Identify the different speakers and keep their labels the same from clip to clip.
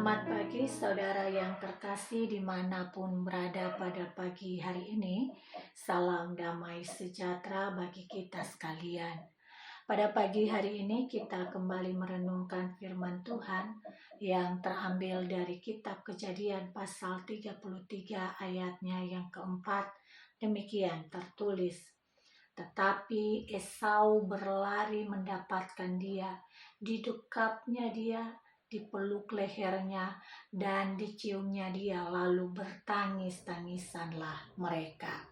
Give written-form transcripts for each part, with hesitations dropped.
Speaker 1: Selamat pagi saudara yang terkasih dimanapun berada pada pagi hari ini. Salam damai sejahtera bagi kita sekalian. Pada pagi hari ini kita kembali merenungkan firman Tuhan yang terambil dari kitab Kejadian pasal 33 ayatnya yang keempat. Demikian tertulis, tetapi Esau berlari mendapatkan dia, didekapnya dia, dipeluk lehernya, dan diciumnya dia, lalu bertangis-tangisanlah mereka.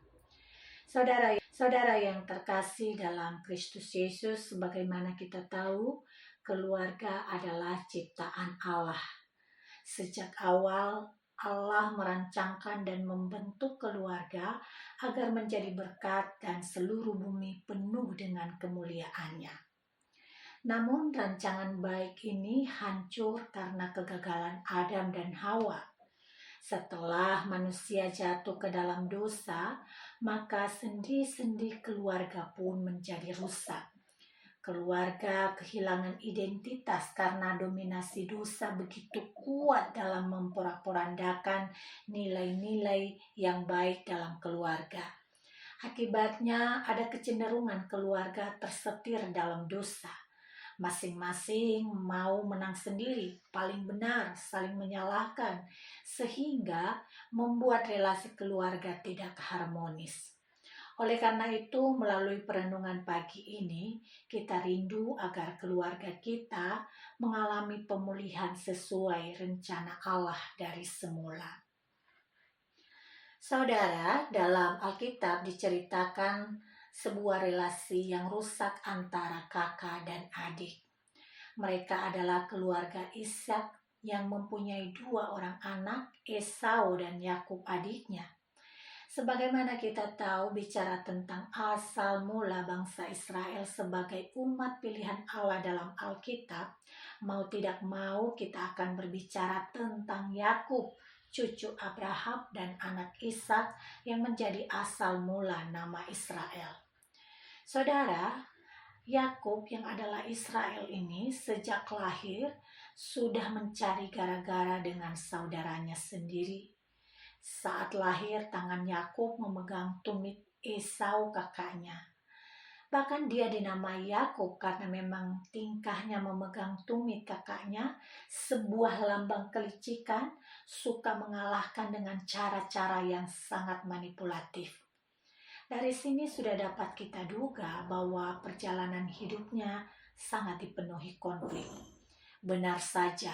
Speaker 1: Saudara yang terkasih dalam Kristus Yesus, sebagaimana kita tahu, keluarga adalah ciptaan Allah. Sejak awal, Allah merancangkan dan membentuk keluarga agar menjadi berkat dan seluruh bumi penuh dengan kemuliaannya. Namun rancangan baik ini hancur karena kegagalan Adam dan Hawa. Setelah manusia jatuh ke dalam dosa, maka sendi-sendi keluarga pun menjadi rusak. Keluarga kehilangan identitas karena dominasi dosa begitu kuat dalam memporak-porandakan nilai-nilai yang baik dalam keluarga. Akibatnya ada kecenderungan keluarga tersetir dalam dosa. Masing-masing mau menang sendiri, paling benar, saling menyalahkan, sehingga membuat relasi keluarga tidak harmonis. Oleh karena itu, melalui perenungan pagi ini, kita rindu agar keluarga kita mengalami pemulihan sesuai rencana Allah dari semula. Saudara, dalam Alkitab diceritakan sebuah relasi yang rusak antara kakak dan adik. Mereka adalah keluarga Ishak yang mempunyai 2 orang anak, Esau dan Yakub adiknya. Sebagaimana kita tahu, bicara tentang asal mula bangsa Israel sebagai umat pilihan Allah dalam Alkitab, mau tidak mau kita akan berbicara tentang Yakub, cucu Abraham dan anak Ishak yang menjadi asal mula nama Israel. Saudara, Yakub yang adalah Israel ini sejak lahir sudah mencari gara-gara dengan saudaranya sendiri. Saat lahir, tangan Yakub memegang tumit Esau kakaknya. Bahkan dia dinamai Yakub karena memang tingkahnya memegang tumit kakaknya, sebuah lambang kelicikan, suka mengalahkan dengan cara-cara yang sangat manipulatif. Dari sini sudah dapat kita duga bahwa perjalanan hidupnya sangat dipenuhi konflik. Benar saja,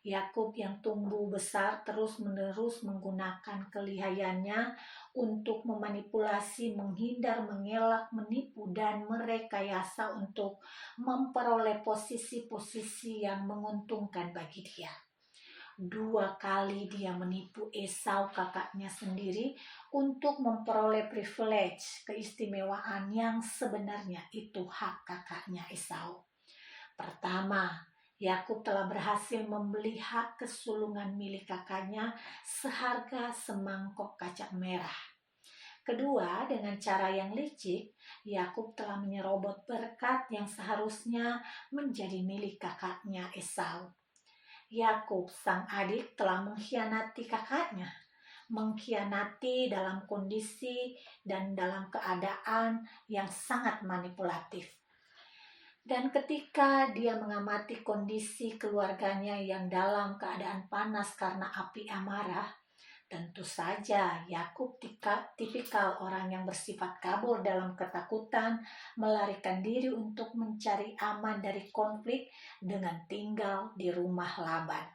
Speaker 1: Yakub yang tumbuh besar terus-menerus menggunakan kelihayannya untuk memanipulasi, menghindar, mengelak, menipu, dan merekayasa untuk memperoleh posisi-posisi yang menguntungkan bagi dia. 2 kali dia menipu Esau kakaknya sendiri untuk memperoleh privilege, keistimewaan yang sebenarnya itu hak kakaknya Esau. Pertama, Yakub telah berhasil membeli hak kesulungan milik kakaknya seharga semangkok kacang merah. Kedua, dengan cara yang licik, Yakub telah menyerobot berkat yang seharusnya menjadi milik kakaknya Esau. Yakub, sang adik, telah mengkhianati kakaknya, mengkhianati dalam kondisi dan dalam keadaan yang sangat manipulatif. Dan ketika dia mengamati kondisi keluarganya yang dalam keadaan panas karena api amarah, tentu saja Yakub tipikal orang yang bersifat kabur dalam ketakutan, melarikan diri untuk mencari aman dari konflik dengan tinggal di rumah Laban.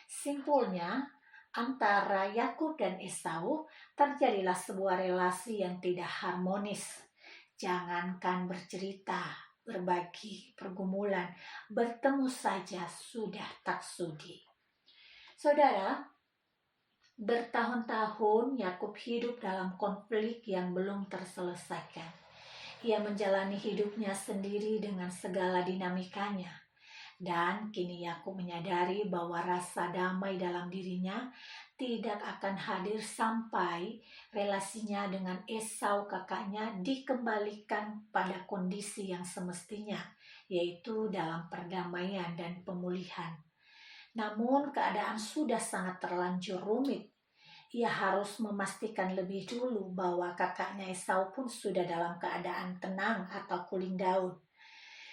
Speaker 1: Simpulnya, antara Yakub dan Esau terjadilah sebuah relasi yang tidak harmonis. Jangankan bercerita, berbagi pergumulan, bertemu saja sudah tak sudi. Saudara, bertahun-tahun Yakub hidup dalam konflik yang belum terselesaikan. Ia menjalani hidupnya sendiri dengan segala dinamikanya. Dan kini Yakub menyadari bahwa rasa damai dalam dirinya tidak akan hadir sampai relasinya dengan Esau kakaknya dikembalikan pada kondisi yang semestinya, yaitu dalam perdamaian dan pemulihan. Namun keadaan sudah sangat terlanjur rumit. Ia harus memastikan lebih dulu bahwa kakaknya Esau pun sudah dalam keadaan tenang atau cooling down.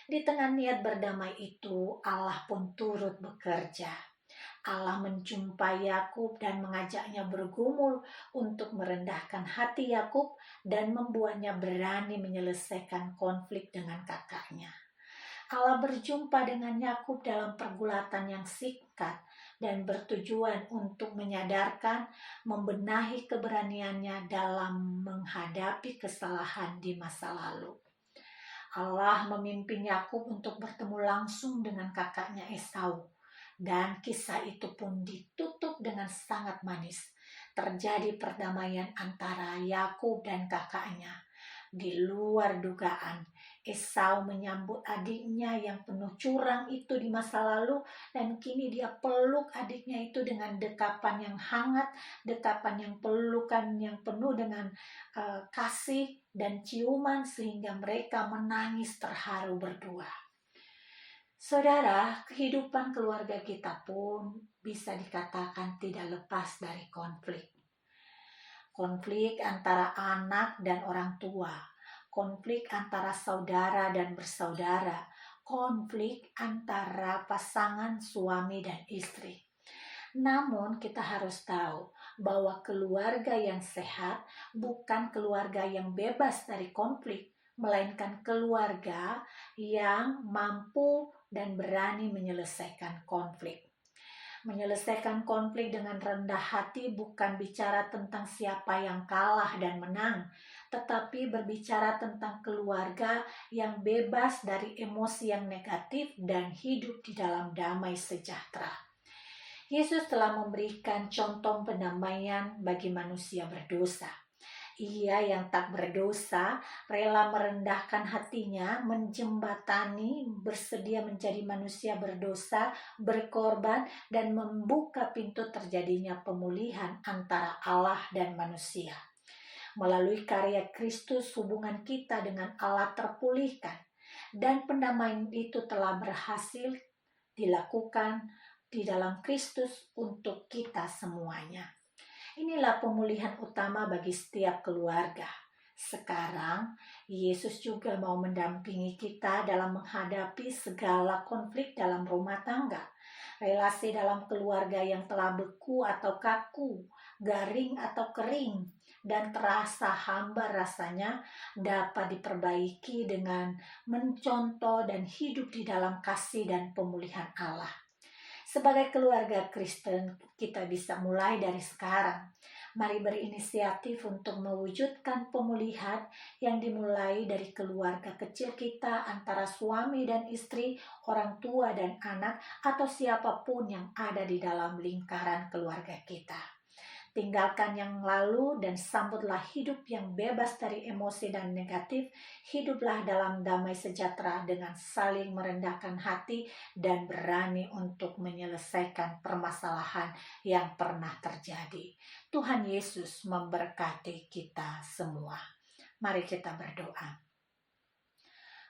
Speaker 1: Di tengah niat berdamai itu, Allah pun turut bekerja. Allah menjumpai Yakub dan mengajaknya bergumul untuk merendahkan hati Yakub dan membuatnya berani menyelesaikan konflik dengan kakaknya. Allah berjumpa dengan Yakub dalam pergulatan yang singkat dan bertujuan untuk menyadarkan, membenahi keberaniannya dalam menghadapi kesalahan di masa lalu. Allah memimpin Yakub untuk bertemu langsung dengan kakaknya Esau. Dan kisah itu pun ditutup dengan sangat manis. Terjadi perdamaian antara Yakub dan kakaknya. Di luar dugaan, Esau menyambut adiknya yang penuh curang itu di masa lalu, dan kini dia peluk adiknya itu dengan dekapan yang hangat, dekapan yang pelukan yang penuh dengan kasih dan ciuman, sehingga mereka menangis terharu berdua. Saudara, kehidupan keluarga kita pun bisa dikatakan tidak lepas dari konflik. Konflik antara anak dan orang tua, konflik antara saudara dan bersaudara, konflik antara pasangan suami dan istri. Namun kita harus tahu bahwa keluarga yang sehat bukan keluarga yang bebas dari konflik, melainkan keluarga yang mampu dan berani menyelesaikan konflik. Menyelesaikan konflik dengan rendah hati bukan bicara tentang siapa yang kalah dan menang, tetapi berbicara tentang keluarga yang bebas dari emosi yang negatif dan hidup di dalam damai sejahtera. Yesus telah memberikan contoh pendamaian bagi manusia berdosa. Ia yang tak berdosa rela merendahkan hatinya, menjembatani, bersedia menjadi manusia berdosa, berkorban, dan membuka pintu terjadinya pemulihan antara Allah dan manusia. Melalui karya Kristus, hubungan kita dengan Allah terpulihkan, dan pendamaian itu telah berhasil dilakukan di dalam Kristus untuk kita semuanya. Inilah pemulihan utama bagi setiap keluarga. Sekarang, Yesus juga mau mendampingi kita dalam menghadapi segala konflik dalam rumah tangga. Relasi dalam keluarga yang telah beku atau kaku, garing atau kering, dan terasa hambar rasanya dapat diperbaiki dengan mencontoh dan hidup di dalam kasih dan pemulihan Allah. Sebagai keluarga Kristen, kita bisa mulai dari sekarang. Mari berinisiatif untuk mewujudkan pemulihan yang dimulai dari keluarga kecil kita, antara suami dan istri, orang tua dan anak, atau siapapun yang ada di dalam lingkaran keluarga kita. Tinggalkan yang lalu dan sambutlah hidup yang bebas dari emosi dan negatif. Hiduplah dalam damai sejahtera dengan saling merendahkan hati dan berani untuk menyelesaikan permasalahan yang pernah terjadi. Tuhan Yesus memberkati kita semua. Mari kita berdoa.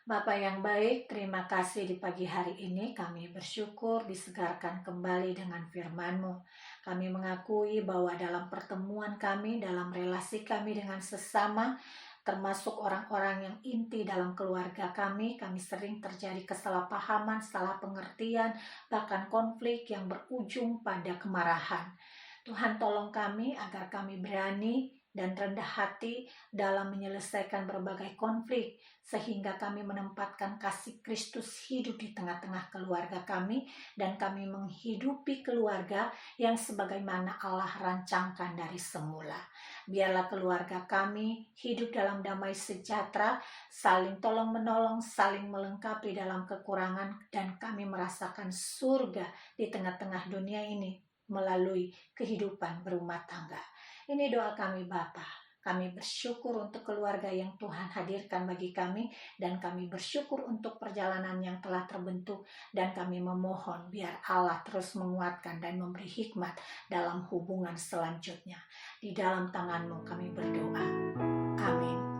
Speaker 1: Bapa yang baik, terima kasih di pagi hari ini kami bersyukur disegarkan kembali dengan firman-Mu. Kami mengakui bahwa dalam pertemuan kami, dalam relasi kami dengan sesama, termasuk orang-orang yang inti dalam keluarga kami sering terjadi kesalahpahaman, salah pengertian, bahkan konflik yang berujung pada kemarahan. Tuhan tolong kami agar kami berani dan rendah hati dalam menyelesaikan berbagai konflik, sehingga kami menempatkan kasih Kristus hidup di tengah-tengah keluarga kami, dan kami menghidupi keluarga yang sebagaimana Allah rancangkan dari semula. Biarlah keluarga kami hidup dalam damai sejahtera, saling tolong-menolong, saling melengkapi dalam kekurangan, dan kami merasakan surga di tengah-tengah dunia ini melalui kehidupan berumah tangga. Ini doa kami Bapa. Kami bersyukur untuk keluarga yang Tuhan hadirkan bagi kami, dan kami bersyukur untuk perjalanan yang telah terbentuk, dan kami memohon biar Allah terus menguatkan dan memberi hikmat dalam hubungan selanjutnya. Di dalam tangan-Mu kami berdoa. Amin.